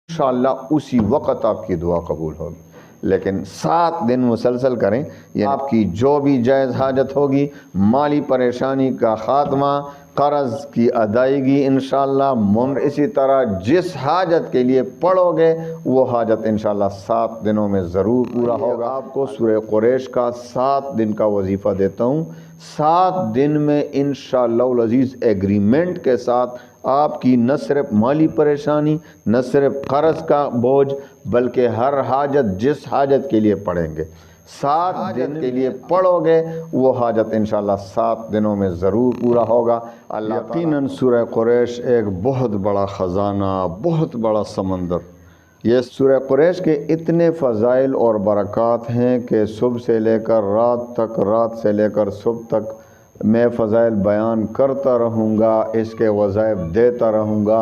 इंशाअल्लाह उसी वक़्त आपकी दुआ कबूल होगी। लेकिन 7 दिन मुसलसल करें, ये आपकी जो भी जायज़ हाजत होगी, माली परेशानी का ख़ात्मा, कर्ज़ की अदायगी इंशाअल्लाह, इसी तरह जिस हाजत के लिए पढ़ोगे वो हाजत इंशाअल्लाह 7 दिनों में ज़रूर पूरा होगा। आपको सूरह कुरैश का 7 दिन का वजीफ़ा देता हूँ। 7 दिन में इंशाअल्लाह अज़ीज़ एग्रीमेंट के साथ आपकी न सिर्फ माली परेशानी, न सिर्फ कर्ज़ का बोझ, बल्कि हर हाजत जिस हाजत के लिए पढ़ेंगे 7 दिन के लिए पढ़ोगे वो हाजत इंशाअल्लाह 7 दिनों में ज़रूर पूरा होगा। अल्लाह यकीनन सूरह कुरैश एक बहुत बड़ा ख़जाना, बहुत बड़ा समंदर। ये सूरह कुरैश के इतने फ़ज़ाइल और बरक़ात हैं कि सुबह से लेकर रात तक, रात से लेकर सुबह तक मैं फ़ज़ाइल बयान करता रहूँगा, इसके वज़ाइफ देता रहूँगा,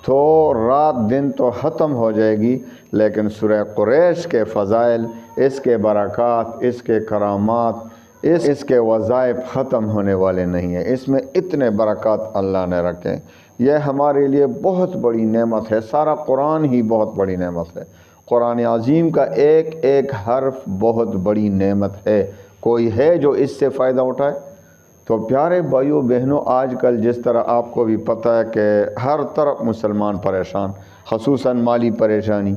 तो रात दिन तो ख़त्म हो जाएगी। लेकिन सूरह कुरैश के फ़ज़ाइल, इसके बरक़ात, इसके करामात, इसके वज़ाइफ ख़त्म होने वाले नहीं हैं। इसमें इतने बरक़ात अल्लाह ने रखे, यह हमारे लिए बहुत बड़ी नेमत है। सारा कुरान ही बहुत बड़ी नेमत है। कुरान अज़ीम का एक एक हर्फ बहुत बड़ी नेमत है। कोई है जो इससे फ़ायदा उठाए? तो प्यारे भाइयों बहनों, आजकल जिस तरह आपको भी पता है कि हर तरफ मुसलमान परेशान, ख़ुसूसन माली परेशानी,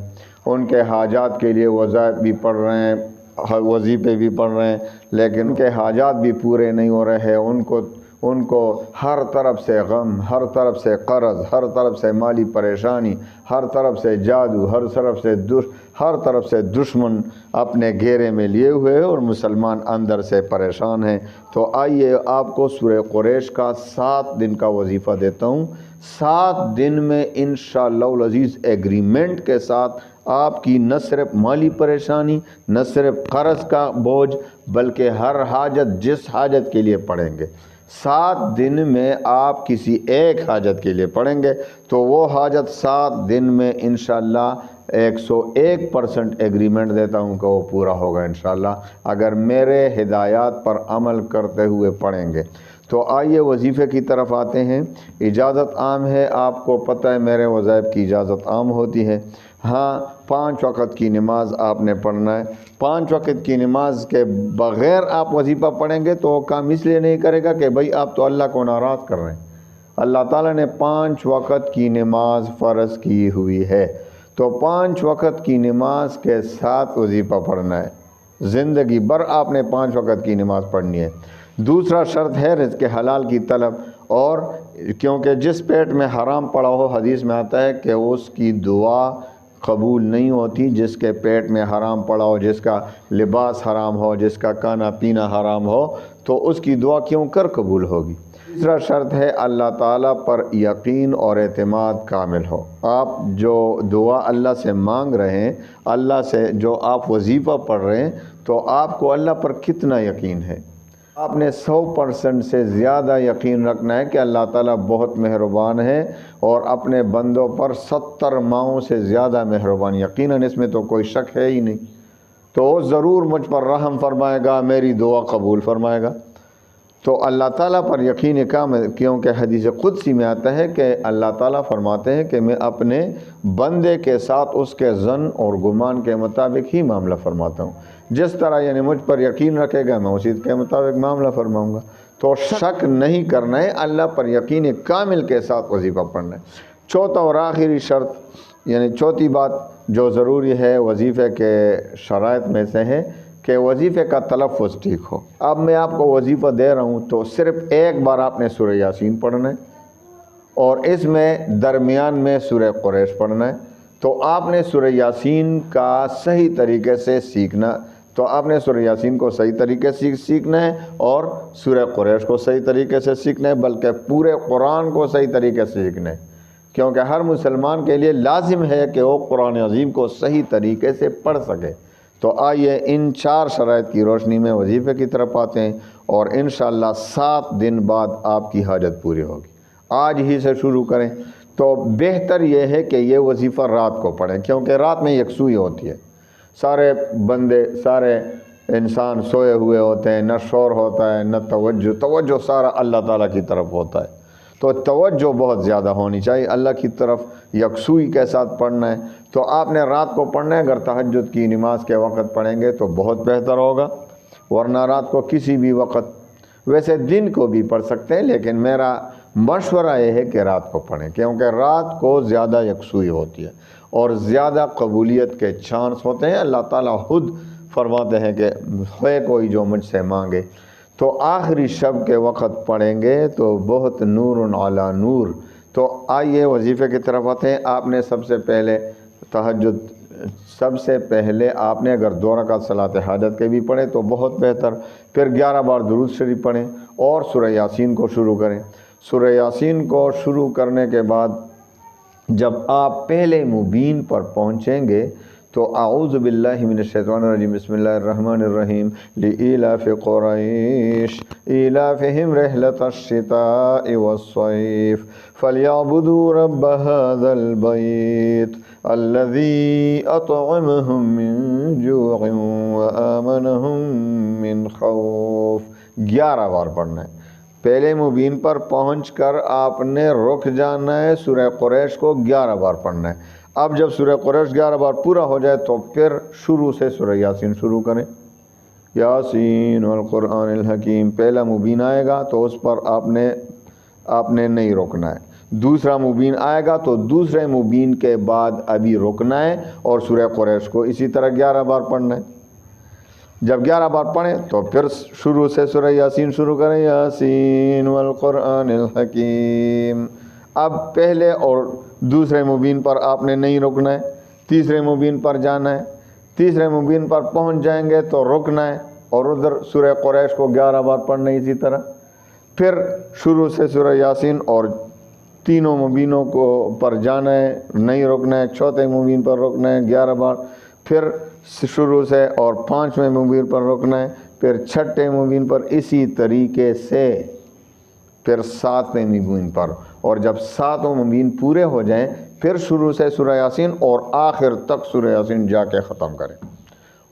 उनके हाजात के लिए वज़ाइफ भी पढ़ रहे हैं, वजीफ़े भी पढ़ रहे हैं, लेकिन उनके हाजात भी पूरे नहीं हो रहे हैं। उनको हर तरफ से गम, हर तरफ से कर्ज़, हर तरफ से माली परेशानी, हर तरफ से जादू, हर तरफ से दुश्मन अपने घेरे में लिए हुए हैं और मुसलमान अंदर से परेशान हैं। तो आइए आपको सूरह कुरैश का 7 दिन का वजीफ़ा देता हूँ। 7 दिन में इंशाअल्लाह अज़ीज़ एग्रीमेंट के साथ आपकी न सिर्फ माली परेशानी, न सिर्फ कर्ज़ का बोझ, बल्कि हर हाजत जिस हाजत के लिए पढ़ेंगे 7 दिन में आप किसी एक हाजत के लिए पढ़ेंगे तो वो हाजत 7 दिन में इंशाअल्लाह 101% एग्रीमेंट देता हूँ कि वो पूरा होगा इंशाअल्लाह, अगर मेरे हिदायत पर अमल करते हुए पढ़ेंगे। तो आइए वजीफ़े की तरफ आते हैं। इजाज़त आम है, आपको पता है मेरे वज़ाइफ की इजाज़त आम होती है। हाँ, 5 वक़्त की नमाज़ आपने पढ़ना है। 5 वक़्त की नमाज के बग़ैर आप वजीफ़ा पढ़ेंगे तो वो काम इसलिए नहीं करेगा कि भाई आप तो अल्लाह को नाराज़ कर रहे हैं। अल्लाह ताला ने 5 वक़्त की नमाज फ़र्ज़ की हुई है, तो 5 वक़्त की नमाज के साथ वजीफ़ा पढ़ना है। ज़िंदगी भर आपने 5 वक़्त की नमाज़ पढ़नी है। दूसरा शर्त है रिज़्क़ हलाल की तलब, और क्योंकि जिस पेट में हराम पड़ा हो, हदीस में आता है कि उसकी दुआ कबूल नहीं होती। जिसके पेट में हराम पड़ा हो, जिसका लिबास हराम हो, जिसका खाना पीना हराम हो, तो उसकी दुआ क्यों कर कबूल होगी। तीसरा शर्त है अल्लाह ताला पर यकीन और एतमाद कामिल हो। आप जो दुआ अल्लाह से मांग रहे हैं, अल्लाह से जो आप वजीफ़ा पढ़ रहे हैं, तो आपको अल्लाह पर कितना यकीन है। आपने 100% से ज़्यादा यकीन रखना है कि अल्लाह ताला बहुत मेहरबान है और अपने बंदों पर 70 माओं से ज़्यादा मेहरबान, यकीनन इसमें तो कोई शक है ही नहीं। तो ज़रूर मुझ पर रहम फरमाएगा, मेरी दुआ कबूल फरमाएगा। तो अल्लाह ताला पर यकीन कामिल, क्योंकि हदीस कुदसी में आता है कि अल्लाह ताला फरमाते हैं कि मैं अपने बंदे के साथ उसके ज़न और गुमान के मुताबिक ही मामला फरमाता हूँ। जिस तरह यानी मुझ पर यकीन रखेगा मैं उसी के मुताबिक मामला फरमाऊँगा। तो शक नहीं करना है, अल्लाह पर यकीन कामिल के साथ वजीफ़ा पढ़ना है। चौथा और आखिरी शर्त, यानी चौथी बात जो ज़रूरी है वजीफ़े के शराइत में से है कि वजीफ़े का तलफ़्फ़ुज़ ठीक हो। अब मैं आपको वजीफ़ा दे रहा हूँ तो सिर्फ़ एक बार आपने सूरह यासीन पढ़ना है और इसमें दरमियान में सूरह कुरैश पढ़ना है। तो आपने सूरह यासीन का सही तरीके से सीखना, तो आपने सूरह यासीन को सही तरीके से सीखना है और सूरह कुरैश को सही तरीके से सीखना है, बल्कि पूरे कुरान को सही तरीके से सीखना है, क्योंकि हर मुसलमान के लिए लाजिम है कि वो कुरान अज़ीम को सही तरीके से पढ़ सके। तो आइए इन 4 शराइत की रोशनी में वजीफ़े की तरफ आते हैं और इंशाअल्लाह 7 दिन बाद आपकी हाजत पूरी होगी। आज ही से शुरू करें तो बेहतर यह है कि ये वजीफ़ा रात को पढ़ें, क्योंकि रात में यकसूई होती है। सारे बंदे, सारे इंसान सोए हुए होते हैं, न शोर होता है न तवज्जो सारा अल्लाह ताला की तरफ होता है। تو توجہ بہت زیادہ ہونی چاہیے اللہ کی طرف، یکسوئی کے ساتھ پڑھنا ہے۔ تو آپ نے رات کو پڑھنا ہے، اگر تہجد کی نماز کے وقت پڑھیں گے تو بہت بہتر ہوگا، ورنہ رات کو کسی بھی وقت، ویسے دن کو بھی پڑھ سکتے ہیں، لیکن میرا مشورہ یہ ہے کہ رات کو پڑھیں، کیونکہ رات کو زیادہ یکسوئی ہوتی ہے اور زیادہ قبولیت کے چانس ہوتے ہیں۔ اللہ تعالیٰ خود فرماتے ہیں کہ ہے کوئی جو مجھ سے مانگے، تو آخری شب کے وقت پڑھیں گے تو بہت نور علی نور۔ تو آئیے وظیفے کی طرف آتے ہیں۔ آپ نے سب سے پہلے تہجد، سب سے پہلے آپ نے اگر 2 رکعت صلاۃ حاجت کے بھی پڑھیں تو بہت بہتر، پھر 11 بار درود شریف پڑھیں اور سورہ یاسین کو شروع کریں۔ سورہ یاسین کو شروع کرنے کے بعد جب آپ پہلے مبین پر پہنچیں گے تو اعوذ باللہ من الشیطان الرجیم بسم اللہ الرحمن الرحیم لإیلاف قریش ایلافہم رحلۃ الشتاء والصیف فلیعبدوا رب ھذا البیت الذی اطعمہم من جوع وآمنہم من خوف۔ 11 بار پڑھنا ہے۔ پہلے مبین پر پہنچ کر آپ نے رک جانا ہے، سورہ قریش کو 11 بار پڑھنا ہے۔ اب جب سورہ قریش 11 بار پورا ہو جائے تو پھر شروع سے سورہ یاسین شروع کریں۔ یاسین والقرآن الحکیم، پہلا مبین آئے گا تو اس پر آپ نے نہیں رکنا ہے، دوسرا مبین آئے گا تو دوسرے مبین کے بعد ابھی رکنا ہے اور سورہ قریش کو اسی طرح 11 بار پڑھنا ہے۔ جب 11 بار پڑھیں تو پھر شروع سے سورہ یاسین شروع کریں، یاسین والقرآن الحکیم۔ اب پہلے اور دوسرے مبین پر آپ نے نہیں رکنا ہے، تیسرے مبین پر جانا ہے، تیسرے مبین پر پہنچ جائیں گے تو رکنا ہے اور ادھر سورہ قریش کو 11 بار پڑھنا ہے اسی طرح، پھر شروع سے سورہ یاسین اور تینوں مبینوں کو پر جانا ہے، نہیں رکنا ہے، چوتھے مبین پر رکنا ہے 11 بار، پھر شروع سے اور 5ویں مبین پر رکنا ہے، پھر 6ٹھے مبین پر، اسی طریقے سے پھر 7ویں مبین پر، اور جب 7 مبین پورے ہو جائیں پھر شروع سے سورہ یاسین اور آخر تک سورہ یاسین جا کے ختم کریں۔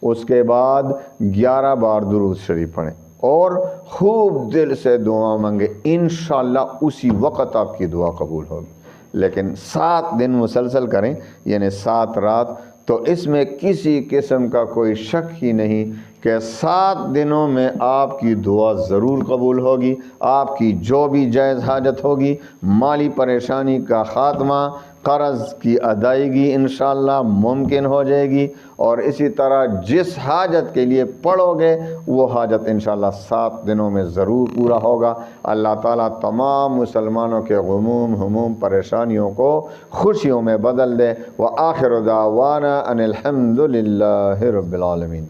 اس کے بعد 11 بار درود شریف پڑھیں اور خوب دل سے دعا مانگے، انشاءاللہ اسی وقت آپ کی دعا قبول ہوگی۔ لیکن 7 دن مسلسل کریں، یعنی 7 رات، تو اس میں کسی قسم کا کوئی شک ہی نہیں کہ 7 دنوں میں آپ کی دعا ضرور قبول ہوگی۔ آپ کی جو بھی جائز حاجت ہوگی، مالی پریشانی کا خاتمہ، قرض کی ادائیگی انشاءاللہ ممکن ہو جائے گی، اور اسی طرح جس حاجت کے لیے پڑھو گے وہ حاجت انشاءاللہ 7 دنوں میں ضرور پورا ہوگا۔ اللہ تعالیٰ تمام مسلمانوں کے غموم، ہموم، پریشانیوں کو خوشیوں میں بدل دے۔ وآخر دعوانا ان الحمد للہ رب العالمین۔